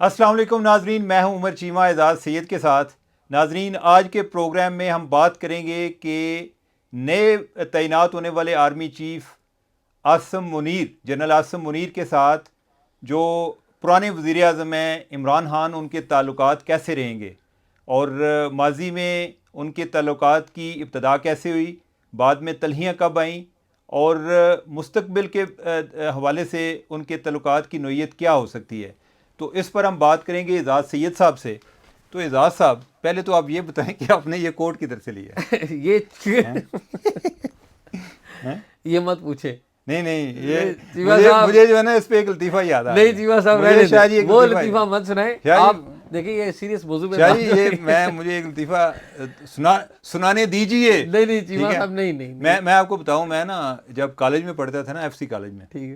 السلام علیکم ناظرین، میں ہوں عمر چیمہ اعزاز سید کے ساتھ۔ ناظرین، آج کے پروگرام میں ہم بات کریں گے کہ نئے تعینات ہونے والے army chief Asim Munir, general Asim Munir کے ساتھ جو پرانے وزیر اعظم ہیں عمران خان، ان کے تعلقات کیسے رہیں گے، اور ماضی میں ان کے تعلقات کی ابتدا کیسے ہوئی، بعد میں تلخیاں کب آئیں، اور مستقبل کے حوالے سے ان کے تعلقات کی نوعیت کیا ہو سکتی ہے۔ تو اس پر ہم بات کریں گے اعزاز سید صاحب سے۔ تو اعزاز صاحب، پہلے تو آپ یہ بتائیں کہ آپ نے یہ کوٹ کدھر سے لیا ہے؟ یہ مت پوچھے، نہیں، یہ مجھے جو ہے نا اس پہ ایک لطیفہ یاد آ نہیں چیمہ صاحب رہنے دیں، وہ لطیفہ مت سنائیں آپ، دیکھیں یہ سیریس موضوع پہ شاہ جی، یہ مجھے ایک لطیفہ سنانے دیجیے۔ نہیں چیمہ صاحب، نہیں میں آپ کو بتاؤں، میں نا جب کالج میں پڑھتا تھا نا، ایف سی کالج میں، ٹھیک ہے،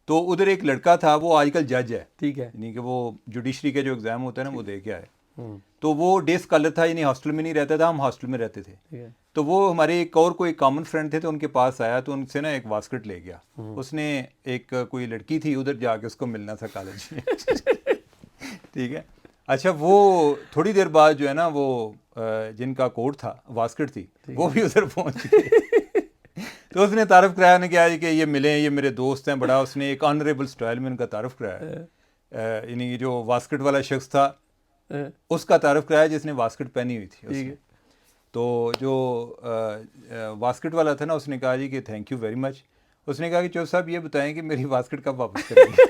تو ادھر ایک لڑکا تھا، وہ آج کل جج ہے، ٹھیک ہے، یعنی کہ وہ جوڈیشری کا جو ایگزام ہوتا ہے نا وہ دے کے آئے۔ تو وہ ڈے اسکالر تھا، یعنی ہاسٹل میں نہیں رہتا تھا، ہم ہاسٹل میں رہتے تھے۔ تو وہ ہمارے ایک اور کوئی کامن فرینڈ تھے، تو ان کے پاس آیا، تو ان سے نا ایک واسکٹ لے گیا۔ اس نے ایک کوئی لڑکی تھی، ادھر جا کے اس کو ملنا تھا کالج میں، ٹھیک ہے۔ اچھا، وہ تھوڑی دیر بعد جو ہے نا، وہ جن کا کوٹ تھا، واسکٹ تھی، وہ بھی ادھر پہنچ گئے۔ تو اس نے تعارف کرایا، نے کہا کہ یہ ملیں، یہ میرے دوست ہیں بڑا۔ اس نے ایک آنریبل سٹائل میں ان کا تعارف کرایا، یعنی جو واسکٹ والا شخص تھا اس کا تعارف کرایا جس نے واسکٹ پہنی ہوئی تھی۔ تو جو واسکٹ والا تھا نا، اس نے کہا جی کہ تھینک یو ویری مچ۔ اس نے کہا کہ چودھری صاحب یہ بتائیں کہ میری واسکٹ کب واپس کریں گے؟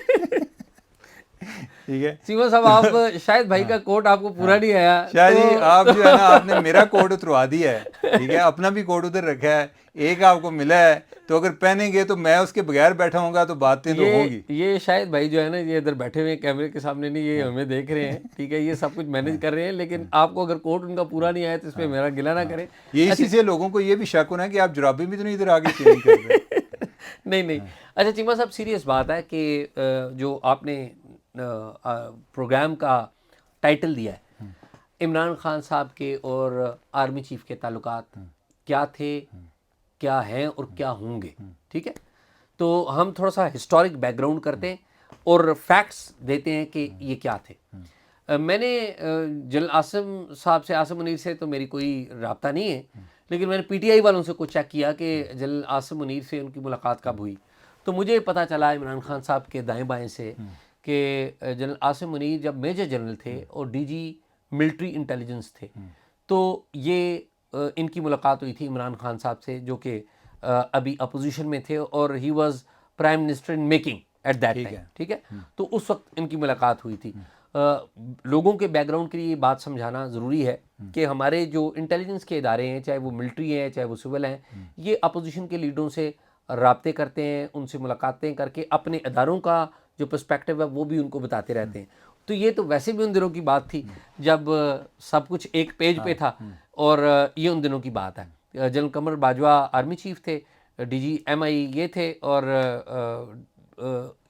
ٹھیک ہے چیمہ صاحب، آپ شاید بھائی کا کوٹ آپ کو پورا نہیں آیا، شاہ جی آپ جو ہے نا، آپ نے میرا کوٹ اتروا دیا ہے، ٹھیک ہے، اپنا بھی کوٹ ادھر رکھا ہے، ایک آپ کو ملا ہے، تو اگر پہنیں گے تو میں اس کے بغیر بیٹھا ہوں گا تو باتیں تو ہوں گی۔ یہ شاید بھائی جو ہے نا، یہ ادھر بیٹھے ہوئے کیمرے کے سامنے نہیں، یہ ہمیں دیکھ رہے ہیں، ٹھیک ہے، یہ سب کچھ مینیج کر رہے ہیں، لیکن آپ کو اگر کوٹ ان کا پورا نہیں آیا تو اس پہ میرا گلہ نہ کریں۔ یہ اسی سے لوگوں کو یہ بھی شک ہونا ہے کہ آپ جرابیں بھی تو نہیں ادھر آگے چینج کر رہے۔ نہیں، اچھا چیمہ صاحب، سیریس بات ہے کہ جو آپ نے پروگرام کا ٹائٹل دیا ہے، عمران خان صاحب کے اور آرمی چیف کے تعلقات کیا تھے، کیا ہیں اور کیا ہوں گے، ٹھیک ہے۔ تو ہم تھوڑا سا ہسٹورک بیک گراؤنڈ کرتے ہیں اور فیکٹس دیتے ہیں کہ یہ کیا تھے۔ میں نے جنرل عاصم صاحب سے، عاصم منیر سے تو میری کوئی رابطہ نہیں ہے، لیکن میں نے پی ٹی آئی والوں سے کچھ چیک کیا کہ جنرل عاصم منیر سے ان کی ملاقات کب ہوئی، تو مجھے پتہ چلا عمران خان صاحب کے دائیں بائیں سے کہ جنرل عاصم منیر جب میجر جنرل تھے اور ڈی جی ملٹری انٹیلیجنس تھے، تو یہ ان کی ملاقات ہوئی تھی عمران خان صاحب سے، جو کہ ابھی اپوزیشن میں تھے اور he was prime minister in making at that time, ٹھیک ہے۔ تو اس وقت ان کی ملاقات ہوئی تھی۔ لوگوں کے بیک گراؤنڈ کے لیے یہ بات سمجھانا ضروری ہے کہ ہمارے جو انٹیلیجنس کے ادارے ہیں، چاہے وہ ملٹری ہیں چاہے وہ سول ہیں، یہ اپوزیشن کے لیڈروں سے رابطے کرتے ہیں، ان سے ملاقاتیں کر کے اپنے اداروں کا جو پرسپیکٹو ہے وہ بھی ان کو بتاتے رہتے ہیں۔ تو یہ تو ویسے بھی ان دنوں کی بات تھی جب سب کچھ ایک پیج پہ تھا، اور یہ ان دنوں کی بات ہے۔ General Qamar Bajwa army chief تھے، ڈی جی ایم آئی یہ تھے، اور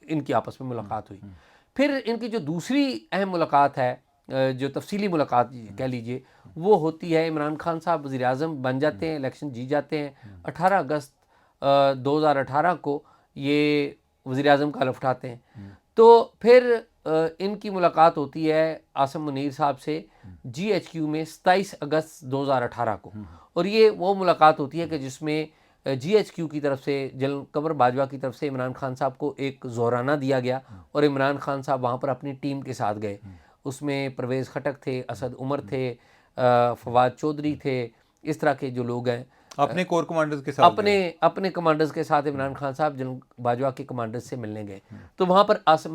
ان کی آپس میں ملاقات ہوئی۔ پھر ان کی جو دوسری اہم ملاقات ہے، جو تفصیلی ملاقات کہہ لیجئے، وہ ہوتی ہے عمران خان صاحب وزیر اعظم بن جاتے ہیں، الیکشن جیت جاتے ہیں، 18 اگست 2018 کو یہ وزیر اعظم کا حلف اٹھاتے ہیں۔ تو پھر ان کی ملاقات ہوتی ہے عاصم منیر صاحب سے جی ایچ کیو میں 27 اگست 2018 کو، اور یہ وہ ملاقات ہوتی ہے کہ جس میں جی ایچ کیو کی طرف سے، جنرل قمر باجوہ کی طرف سے عمران خان صاحب کو ایک زہرانہ دیا گیا، اور عمران خان صاحب وہاں پر اپنی ٹیم کے ساتھ گئے۔ اس میں پرویز خٹک تھے، اسد عمر تھے، فواد چودھری تھے، اس طرح کے جو لوگ ہیں، اپنے کور کمانڈرز کے ساتھ اپنے کمانڈرز کے ساتھ عمران خان صاحب جنرل باجوہ کے کمانڈرز سے ملنے گئے۔ تو وہاں پر عاصم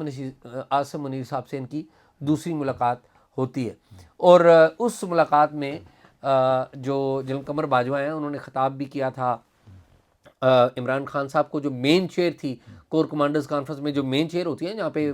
منیر صاحب سے ان کی دوسری ملاقات ہوتی ہے، اور اس ملاقات میں جو جنرل قمر باجوہ ہیں، انہوں نے خطاب بھی کیا تھا عمران خان صاحب کو۔ جو مین چیئر تھی کور کمانڈرز کانفرنس میں، جو مین چیئر ہوتی ہے جہاں پہ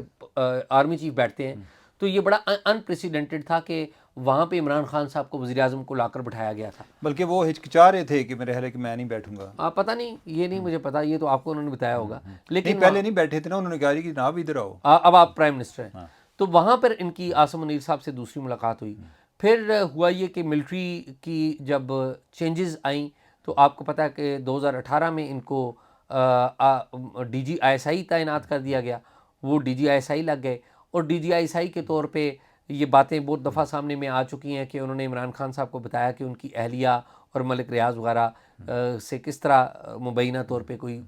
آرمی چیف بیٹھتے ہیں، تو یہ بڑا انپریسیڈنٹڈ تھا کہ وہاں پہ عمران خان صاحب کو وزیر اعظم کو لا کر بٹھایا گیا تھا، بلکہ وہ ہچکچا رہے تھے کہ میرے خیال ہے کہ میں نہیں بیٹھوں گا۔ پتہ نہیں، یہ نہیں مجھے پتا، یہ تو آپ کو انہوں نے بتایا ہوگا، لیکن پہلے نہیں بیٹھے تھے نا، انہوں نے کہا کہ جناب ادھر آؤ، اب آپ پرائم منسٹر ہیں۔ تو وہاں پر ان کی عاصم منیر صاحب سے دوسری ملاقات ہوئی۔ پھر ہوا یہ کہ ملٹری کی جب چینجز آئیں، تو آپ کو پتہ ہے کہ 2018 میں ان کو ڈی جی آئی ایس آئی تعینات کر دیا گیا، وہ ڈی جی آئی ایس آئی لگ گئے، اور ڈی جی آئی ایس آئی کے طور پہ یہ باتیں بہت دفعہ سامنے میں آ چکی ہیں کہ انہوں نے عمران خان صاحب کو بتایا کہ ان کی اہلیہ اور ملک ریاض وغیرہ سے کس طرح مبینہ طور پہ کوئی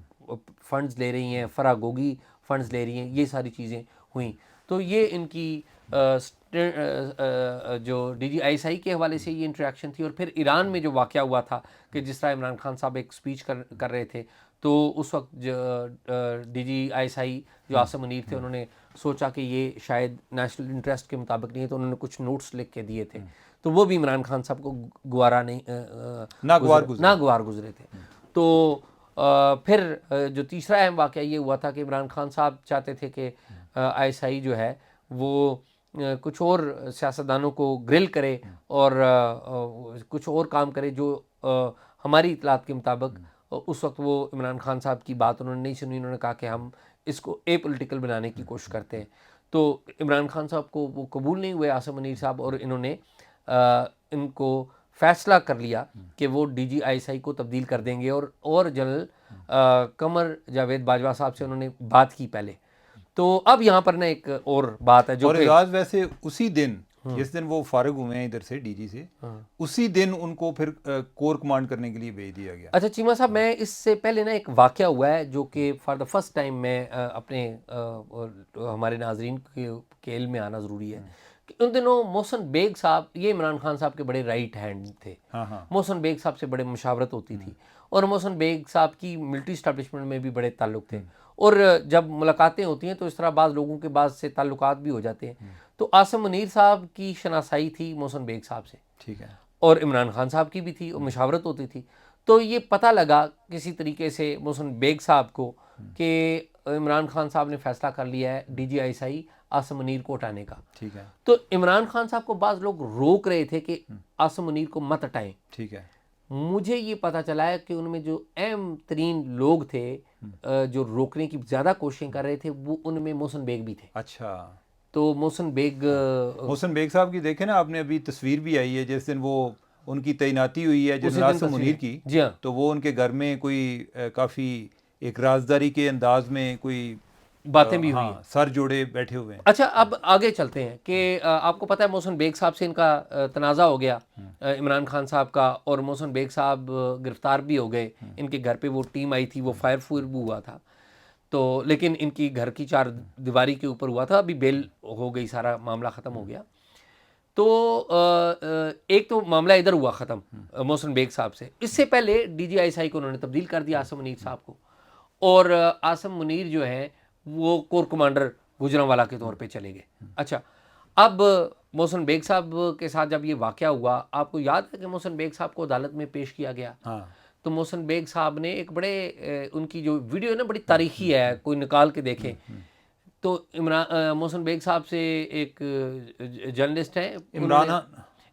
فنڈز لے رہی ہیں، فرا گوگی فنڈز لے رہی ہیں، یہ ساری چیزیں ہوئیں. تو یہ ان کی جو ڈی جی آئی ایس آئی کے حوالے سے یہ انٹریکشن تھی. اور پھر ایران میں جو واقعہ ہوا تھا کہ جس طرح عمران خان صاحب ایک سپیچ کر رہے تھے تو اس وقت ڈی جی آئی ایس آئی جو عاصم منیر تھے انہوں نے سوچا کہ یہ شاید نیشنل انٹرسٹ کے مطابق نہیں ہے، تو انہوں نے کچھ نوٹس لکھ کے دیے تھے، تو وہ بھی عمران خان صاحب کو ناگوار گزرے تھے. تو پھر جو تیسرا اہم واقعہ یہ ہوا تھا کہ عمران خان صاحب چاہتے تھے کہ آئی ایس آئی جو ہے وہ کچھ اور سیاستدانوں کو گرل کرے اور کچھ اور کام کرے جو ہماری اطلاعات کے مطابق اس وقت وہ عمران خان صاحب کی بات انہوں نے نہیں سنی. انہوں نے کہا کہ ہم اس کو اے پولیٹیکل بنانے کی کوشش کرتے ہیں. تو عمران خان صاحب کو وہ قبول نہیں ہوئے عاصم منیر صاحب، اور انہوں نے ان کو فیصلہ کر لیا کہ وہ ڈی جی آئی ایس آئی کو تبدیل کر دیں گے. اور جنرل قمر جاوید باجوہ صاحب سے انہوں نے بات کی پہلے. تو اب یہاں پر نا ایک اور بات ہے جو اور اعجاز ویسے اسی دن جس دن وہ فارغ ہوئے ہیں ادھر سے ڈی جی سے، اسی دن ان کو پھر کور کمانڈ کرنے کے لیے بھیج دیا گیا. اچھا چیمہ صاحب، میں اس سے پہلے نا ایک واقعہ ہوا ہے جو کہ فار دا فرسٹ ٹائم میں اپنے ہمارے ناظرین کے علم میں آنا ضروری ہے کہ ان دنوں محسن بیگ صاحب یہ عمران خان صاحب کے بڑے رائٹ ہینڈ تھے. محسن بیگ صاحب سے بڑے مشاورت ہوتی تھی، اور محسن بیگ صاحب کی ملٹری اسٹیبلشمنٹ میں بھی بڑے تعلق تھے. اور جب ملاقاتیں ہوتی ہیں تو اس طرح بعض لوگوں کے بعض سے تعلقات بھی ہو جاتے ہیں. تو عاصم منیر صاحب کی شناسائی تھی محسن بیگ صاحب سے، ٹھیک ہے، اور عمران خان صاحب کی بھی تھی، اور مشاورت ہوتی تھی. تو یہ پتہ لگا کسی طریقے سے محسن بیگ صاحب کو کہ عمران خان صاحب نے فیصلہ کر لیا ہے D G I S I Asim Munir کو ہٹانے کا. ٹھیک ہے، تو عمران خان صاحب کو بعض لوگ روک رہے تھے کہ عاصم منیر کو مت ہٹائیں. ٹھیک ہے. مجھے یہ پتہ چلا ہے کہ ان میں جو اہم ترین لوگ تھے جو روکنے کی زیادہ کوششیں کر رہے تھے وہ ان میں محسن بیگ بھی تھے. اچھا، تو محسن بیگ صاحب کی دیکھیں نا آپ نے، ابھی تصویر بھی آئی ہے جس دن وہ ان کی تعیناتی ہوئی ہے جنرل عاصم منیر کی. جی ہاں، تو وہ ان کے گھر میں کوئی کافی ایک رازداری کے انداز میں کوئی باتیں بھی ہوئی ہیں، سر جوڑے بیٹھے ہوئے ہیں. اچھا اب آگے چلتے ہیں کہ آپ کو پتہ ہے محسن بیگ صاحب سے ان کا تنازع ہو گیا عمران خان صاحب کا، اور محسن بیگ صاحب گرفتار بھی ہو گئے. ان کے گھر پہ وہ ٹیم آئی تھی، وہ فائر بھی ہوا تھا. تو لیکن ان کی گھر کی چار دیواری کے اوپر ہوا تھا، ابھی بیل ہو گئی، سارا معاملہ ختم ہو گیا. تو ایک تو معاملہ ادھر ہوا ختم محسن بیگ صاحب سے. اس سے پہلے ڈی جی آئی ایس آئی کو انہوں نے تبدیل کر دیا عاصم منیر صاحب کو، اور عاصم منیر جو ہے وہ کور کمانڈر گوجرانوالا کے طور پہ چلے گئے. اچھا، اب محسن بیگ صاحب کے ساتھ جب یہ واقعہ ہوا، آپ کو یاد ہے کہ محسن بیگ صاحب کو عدالت میں پیش کیا گیا. تو محسن بیگ صاحب نے ایک بڑے ان کی جو ویڈیو ہے نا بڑی تاریخی ہے، کوئی نکال کے دیکھیں. تو محسن بیگ صاحب سے ایک جرنلسٹ ہیں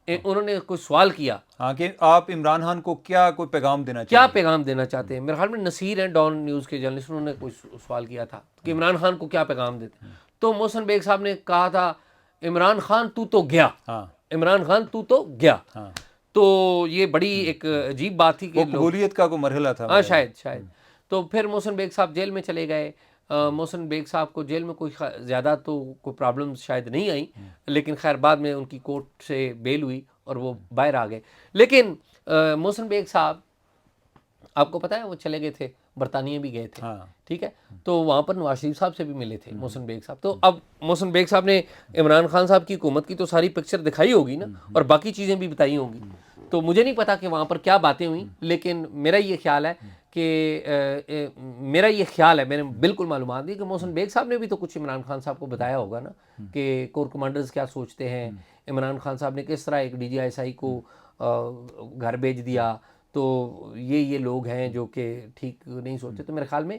انہوں نے کوئی سوال کیا کہ آپ عمران خان کو کیا کوئی پیغام دینا چاہتے ہیں، کیا پیغام دینا چاہتے ہیں. میرے خیال میں نصیر ہیں ڈان نیوز کے جرنلسٹ، انہوں نے کوئی سوال کیا تھا کہ عمران خان کو کیا پیغام دیتے ہیں. تو محسن بیگ صاحب نے کہا تھا عمران خان تو گیا، عمران خان تو گیا. تو یہ بڑی ایک عجیب بات تھی کہ قبولیت کا کوئی مرحلہ تھا. ہاں شاید. تو پھر محسن بیگ صاحب جیل میں چلے گئے. محسن بیگ صاحب کو جیل میں کوئی زیادہ تو کوئی پرابلم شاید نہیں آئی، لیکن خیر بعد میں ان کی کورٹ سے بیل ہوئی اور وہ باہر آ گئے. لیکن محسن بیگ صاحب آپ کو پتہ ہے وہ چلے گئے تھے، برطانیہ بھی گئے تھے. ٹھیک ہے، تو وہاں پر نواز شریف صاحب سے بھی ملے تھے محسن بیگ صاحب. تو اب محسن بیگ صاحب نے عمران خان صاحب کی حکومت کی تو ساری پکچر دکھائی ہوگی نا، اور باقی چیزیں بھی بتائی ہوں گی. تو مجھے نہیں پتا کہ وہاں پر کیا باتیں ہوئیں، لیکن میرا یہ خیال ہے میں نے بالکل معلومات دی کہ محسن بیگ صاحب نے بھی تو کچھ عمران خان صاحب کو بتایا ہوگا نا کہ کور کمانڈرز کیا سوچتے ہیں، عمران خان صاحب نے کس طرح ایک ڈی جی آئی ایس آئی کو گھر بھیج دیا. تو یہ لوگ ہیں جو کہ ٹھیک نہیں سوچتے. تو میرے خیال میں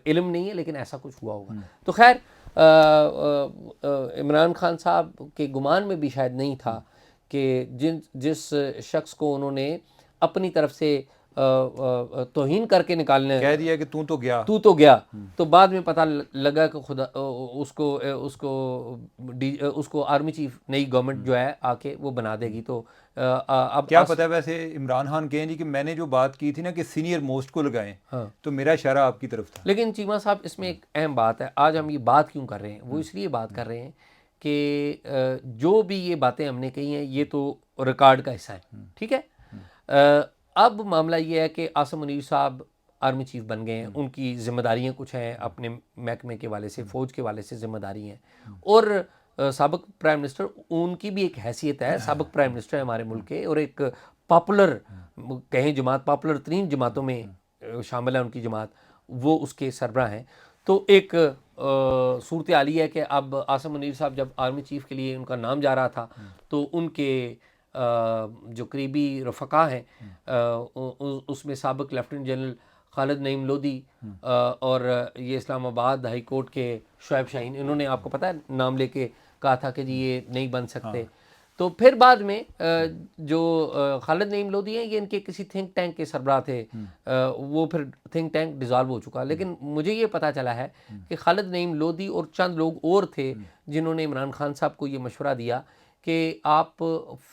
علم نہیں ہے لیکن ایسا کچھ ہوا ہوگا. تو خیر عمران خان صاحب کے گمان میں بھی شاید نہیں تھا کہ جس شخص کو انہوں نے اپنی طرف سے توہین کر کے نکالنے کہہ دیا کہ تو گیا، تو بعد میں پتہ لگا کہ خدا اس کو آرمی چیف نئی گورنمنٹ جو ہے آ کے وہ بنا دے گی. تو اب کیا پتہ ہے ویسے عمران خان کہیں جی کہ میں نے جو بات کی تھی نا کہ سینئر موسٹ کو لگائیں تو میرا اشارہ آپ کی طرف تھا. لیکن چیمہ صاحب اس میں ایک اہم بات ہے, آج ہم یہ بات کیوں کر رہے ہیں, وہ اس لیے بات کر رہے ہیں کہ جو بھی یہ باتیں ہم نے کہی ہیں یہ تو ریکارڈ کا حصہ ہے, ٹھیک ہے. اب معاملہ یہ ہے کہ عاصم منیر صاحب آرمی چیف بن گئے ہیں, ان کی ذمہ داریاں کچھ ہیں اپنے محکمے کے والے سے, فوج کے والے سے ذمہ داری ہیں, اور سابق پرائم منسٹر ان کی بھی ایک حیثیت ہے, سابق پرائم منسٹر ہے ہمارے ملک کے, اور ایک پاپولر کہیں جماعت, پاپولر ترین جماعتوں میں شامل ہے ان کی جماعت, وہ اس کے سربراہ ہیں. تو ایک صورتحال یہ ہے کہ اب عاصم منیر صاحب جب آرمی چیف کے لیے ان کا نام جا رہا تھا تو ان کے جو قریبی رفقا ہیں اس میں سابق لیفٹیننٹ جنرل خالد نعیم لودھی اور یہ اسلام آباد ہائی کورٹ کے شعیب شاہین, انہوں نے آپ کو پتہ ہے نام لے کے کہا تھا کہ جی یہ نہیں بن سکتے. تو پھر بعد میں جو خالد نعیم لودھی ہیں یہ ان کے کسی تھنک ٹینک کے سربراہ تھے, وہ پھر تھنک ٹینک ڈیزالو ہو چکا. لیکن مجھے یہ پتہ چلا ہے کہ خالد نعیم لودھی اور چند لوگ اور تھے جنہوں نے عمران خان صاحب کو یہ مشورہ دیا کہ آپ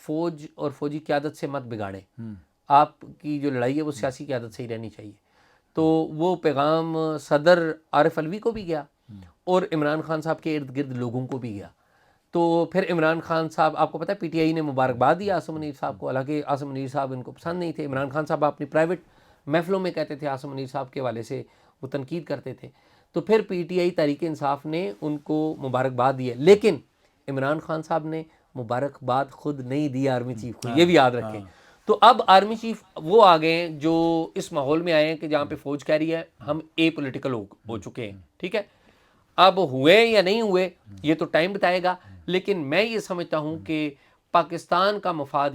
فوج اور فوجی قیادت سے مت بگاڑیں, آپ کی جو لڑائی ہے وہ سیاسی قیادت سے ہی رہنی چاہیے. تو وہ پیغام صدر عارف علوی کو بھی گیا اور عمران خان صاحب کے ارد گرد لوگوں کو بھی گیا. تو پھر عمران خان صاحب, آپ کو پتہ ہے پی ٹی آئی نے مبارکباد دی عاصم منیر صاحب کو, حالانکہ عاصم منیر صاحب ان کو پسند نہیں تھے. عمران خان صاحب اپنی پرائیویٹ محفلوں میں کہتے تھے عاصم منیر صاحب کے حوالے سے وہ تنقید کرتے تھے. تو پھر P T I Tehreek Insaf نے ان کو مبارکباد دی ہے, لیکن عمران خان صاحب نے مبارکباد خود نہیں دی آرمی چیف کو, یہ بھی یاد رکھیں. تو اب آرمی چیف وہ آ گئے ہیں جو اس ماحول میں آئے ہیں کہ جہاں پہ فوج کہہ رہی ہے ہم اے پولیٹیکل ہو چکے ہیں, ٹھیک ہے. اب ہوئے یا نہیں ہوئے یہ تو ٹائم بتائے گا, لیکن میں یہ سمجھتا ہوں کہ پاکستان کا مفاد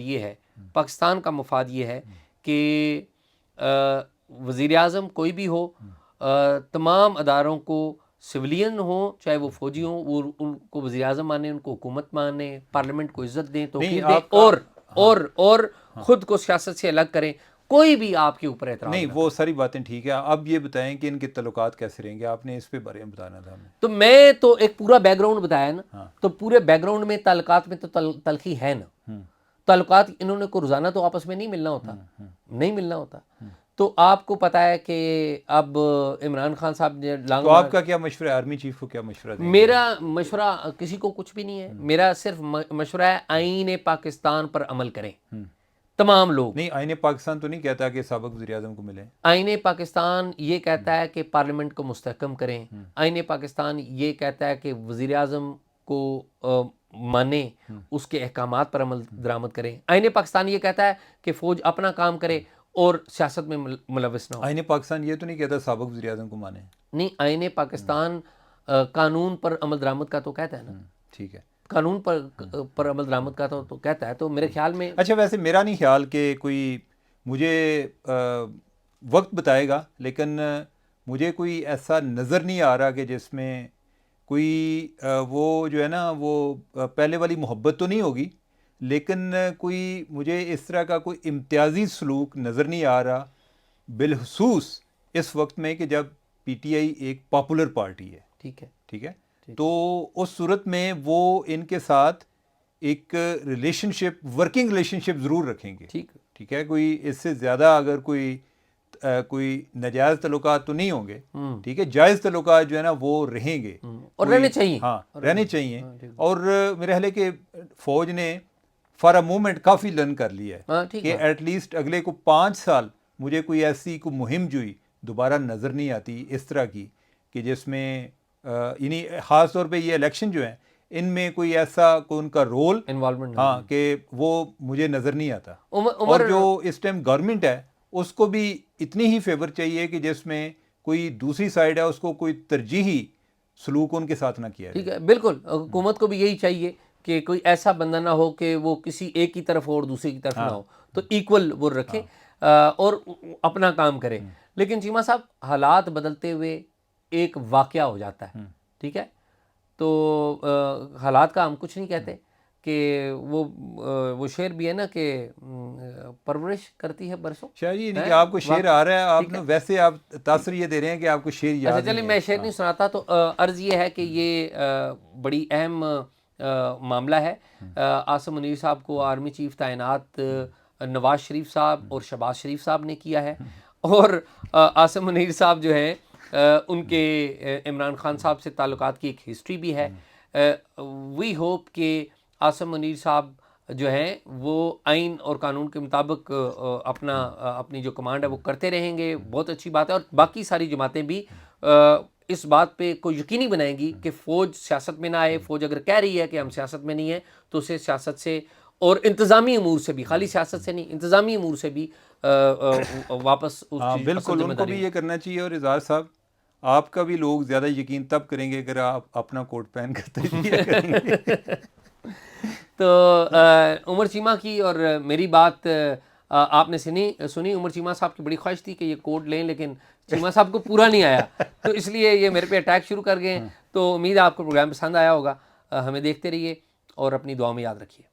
یہ ہے کہ وزیر اعظم کوئی بھی ہو, تمام اداروں کو, سویلین ہوں چاہے وہ فوجی ہوں, وہ ان کو وزیر اعظم مانے, ان کو حکومت مانے, پارلیمنٹ کو عزت دیں, توقیر دیں, اور خود کو سیاست سے الگ کریں. کوئی بھی آپ کے اوپر اعتراض نہیں, وہ ساری باتیں ٹھیک ہے. اب یہ بتائیں کہ ان کے تعلقات کیسے رہیں گے, آپ نے اس پہ بارے میں بتانا تھا ہمیں. تو میں تو ایک پورا بیک گراؤنڈ بتایا نا, تو پورے بیک گراؤنڈ میں تعلقات میں تو تلخی ہے نا. تعلقات انہوں نے کو روزانہ تو آپس میں نہیں ملنا ہوتا. تو آپ کو پتا ہے کہ اب عمران خان صاحب نے تو آپ کا کیا مشورہ ہے, آرمی چیف کو کیا مشورہ دیں گے؟ میرا مشورہ کسی کو کچھ بھی نہیں ہے, میرا صرف مشورہ ہے آئین پاکستان پر عمل کریں تمام لوگ. نہیں, آئین پاکستان تو نہیں کہتا کہ سابق وزیر اعظم کو ملیں. آئین پاکستان یہ کہتا ہے کہ پارلیمنٹ کو مستحکم کریں. آئین پاکستان یہ کہتا ہے کہ وزیر اعظم کو مانے, اس کے احکامات پر عمل درآمد کریں. آئین پاکستان یہ کہتا ہے کہ فوج اپنا کام کرے اور سیاست میں ملوث نہ ہو. آئین پاکستان یہ تو نہیں کہتا سابق وزیر اعظم کو مانے. نہیں, آئین پاکستان قانون پر عمل درآمد کا تو کہتا ہے نا. ٹھیک ہے, قانون پر عمل درآمد کا تو کہتا ہے. تو میرے خیال میں اچھا, ویسے میرا نہیں خیال کہ کوئی مجھے وقت بتائے گا, لیکن مجھے کوئی ایسا نظر نہیں آ رہا کہ جس میں کوئی وہ جو ہے نا وہ پہلے والی محبت تو نہیں ہوگی, لیکن کوئی مجھے اس طرح کا کوئی امتیازی سلوک نظر نہیں آ رہا, بالخصوص اس وقت میں کہ جب پی ٹی آئی ایک پاپولر پارٹی ہے. ٹھیک ہے, تو اس صورت میں وہ ان کے ساتھ ایک ریلیشن شپ, ورکنگ ریلیشن شپ ضرور رکھیں گے. ٹھیک ہے, کوئی اس سے زیادہ اگر کوئی ناجائز تعلقات تو نہیں ہوں گے. ٹھیک ہے, جائز تعلقات جو ہے نا وہ رہیں گے اور رہنے چاہیے. ہاں, رہنے چاہیے. اور میرے خیال ہے کہ فوج نے for a moment coffee learn کر لیا ہے کہ ایٹ لیسٹ اگلے کو 5 سال مجھے کوئی ایسی کوئی مہم جوئی دوبارہ نظر نہیں آتی اس طرح کی کہ جس میں یعنی خاص طور پہ یہ الیکشن جو ہیں ان میں کوئی ایسا کوئی ان کا رول انوالومنٹ, ہاں, کہ وہ مجھے نظر نہیں آتا. اور جو اس ٹائم گورنمنٹ ہے اس کو بھی اتنی ہی فیور چاہیے کہ جس میں کوئی دوسری سائڈ ہے اس کو کوئی ترجیحی سلوک ان کے ساتھ نہ کیا جائے. ٹھیک ہے, بالکل حکومت کو بھی یہی چاہیے کہ کوئی ایسا بندہ نہ ہو کہ وہ کسی ایک کی طرف ہو اور دوسری کی طرف نہ ہو, تو ایکول وہ رکھے اور اپنا کام کرے. لیکن چیمہ صاحب حالات بدلتے ہوئے ایک واقعہ ہو جاتا ہے. ٹھیک ہے, تو حالات کا ہم کچھ نہیں کہتے کہ وہ شعر بھی ہے نا کہ پرورش کرتی ہے برسوں. شاہ جی نہیں کہ آپ کو شعر آ رہا ہے, آپ نے ویسے آپ تاثر یہ دے رہے ہیں کہ آپ کو شعر یاد. اچھا چلیں, میں شعر نہیں سناتا. تو عرض یہ ہے کہ یہ بڑی اہم معاملہ ہے. عاصم منیر صاحب کو آرمی چیف تعینات نواز شریف صاحب اور شہباز شریف صاحب نے کیا ہے, اور عاصم منیر صاحب جو ہیں ان کے عمران خان صاحب سے تعلقات کی ایک ہسٹری بھی ہے. وی ہوپ کہ عاصم منیر صاحب جو ہیں وہ آئین اور قانون کے مطابق اپنی جو کمانڈ ہے وہ کرتے رہیں گے. بہت اچھی بات ہے, اور باقی ساری جماعتیں بھی اس بات پہ کو یقینی بنائیں گی کہ فوج سیاست میں نہ آئے. فوج اگر کہہ رہی ہے کہ ہم سیاست میں نہیں ہیں تو اسے سیاست سے اور انتظامی امور سے بھی, خالی سیاست سے نہیں, انتظامی امور سے بھی واپس اس کی بالکل ان کو بھی یہ کرنا چاہیے. اور اعزاز صاحب آپ کا بھی لوگ زیادہ یقین تب کریں گے اگر آپ اپنا کوٹ پہن کر تجزیہ کریں گے. تو عمر چیمہ کی اور میری بات آپ نے سنی. عمر چیمہ صاحب کی بڑی خواہش تھی کہ یہ کوڈ لیں, لیکن چیمہ صاحب کو پورا نہیں آیا, تو اس لیے یہ میرے پہ اٹیک شروع کر گئے. تو امید ہے آپ کو پروگرام پسند آیا ہوگا. ہمیں دیکھتے رہیے اور اپنی دعاؤں میں یاد رکھیے.